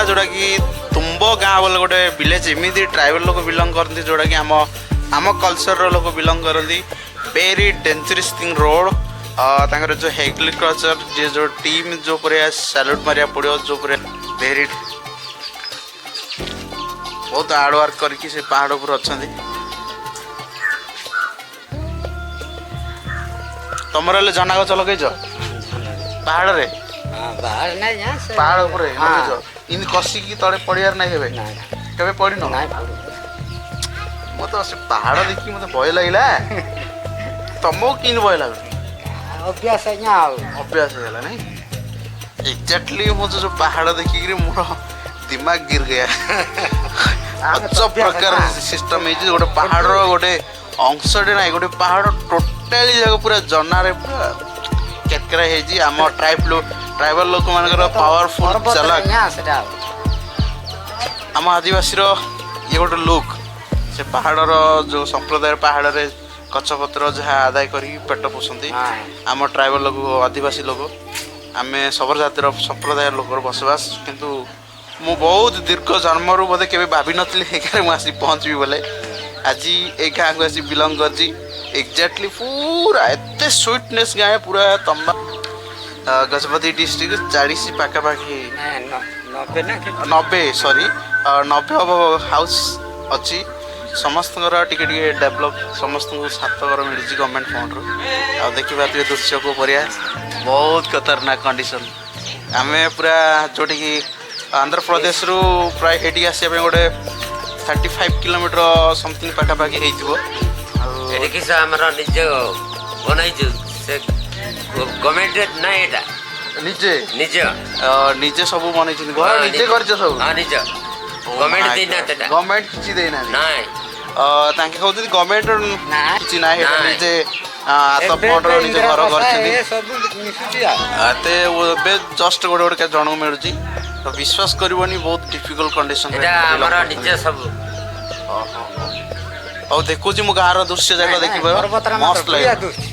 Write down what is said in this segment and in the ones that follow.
जोटा कि तुम्बो गाँ बोले गोटे विलेज एमती ट्राइबल लोक बिलंग करती जोटा कि आम कल्चर लोक बिलंग करती वेरी डेंजरस थिंग रोड तांकर जो एग्रीकल्चर जे जो टीम जो पर सैल्यूट मारिया पड़ो जो पर वेरी बहुत हार्ड वर्क करके से पहाड़ पर अच्छा तुम जना गच लगे पहाड़ रे पहाड़ ऊपर इन कसिकी तले पड़ियार ना केबे पड़ी न मो तो से पहाड़ देखी मते भय लागला तुमको किन भय लागला अभ्यास अभ्यास है नहीं एग्जैक्टली मुझे जो पहाड़ देखिक मोर दिमाग गिर गया अजब प्रकार सिस्टम है गोटे पहाड़ गोटे अंशटे ना गोटे पहाड़ टोटाली जगह पूरा जनारे पूरा केतकेरा है आम ट्राइबल लोक मान पावरफुल चला आम आदिवासी ये गोटे लुक से पहाड़ जो संप्रदाय पहाड़ रे गछपत्र जहाँ आदाय कर पेट पोषंती आम ट्राइबल लोक आदिवासी लोक आम सब जातिर संप्रदाय लोक बसवास किंतु मु बहुत दीर्घ जन्म रू बोधे केवे भाभी नथिले मुझे पहुँचबी बोले आज ए गाँ को आसी बिलंग कर एग्जैक्टली पूरा एत स्वीटनेस गाँ पूरा तंबा गजपति डिस्ट्रिक्ट 40 पाखापाखि 90 सॉरी 90 हम हाउस अच्छी समस्त टिके डेभलप समस्त को छात घर मिली गवर्नमेंट फंड रू देखा दृश्य को परिया बहुत खतरनाक कंडीशन आम पूरा जोटि आंध्र प्रदेश रू प्राय एटी आसपा गोटे 35 किलोमीटर समथिंग पाखापाखि गवर्नमेंट ना एटा निजे निजे निजे सब बनै घर निजे कर सब हां निजे गवर्नमेंट देना तेटा गवर्नमेंट किछि देना नाही तांके कहउती गवर्नमेंट किछि ना हेटा निजे आत पडर निजे घर करछथि सब मिसुची आते बे जस्ट गोटे गोटे जण मिलुची तो विश्वास करबनी बहुत डिफिकल्ट कंडीशन एटा हमरा निजे सब और देखो जी मु गार दृश्य जाक देखिबो मस्त लागे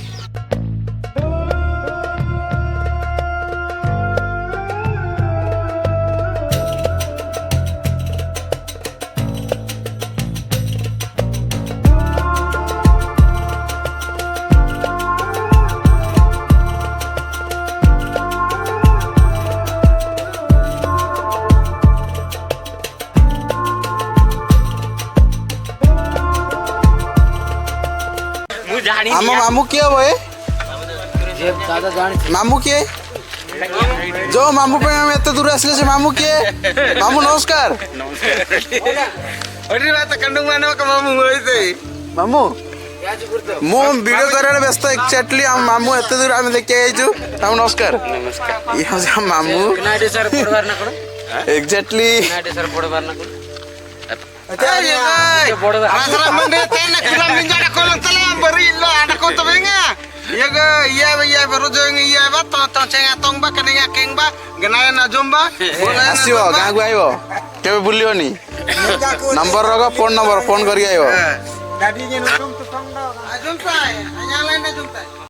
आम मामू किए भाई मामू किए जो मामू पे हम एत दूर आसले से मामू किए मामू नमस्कार मामू मु वीडियो कर व्यस्त एक्चुअली हम मामू एत दूर आम देखिए आइछु मामू नमस्कार ये मामू एग्जैक्टली आसो गाँ को आइब के बुलनी नंबर रख फोन नंबर फोन कर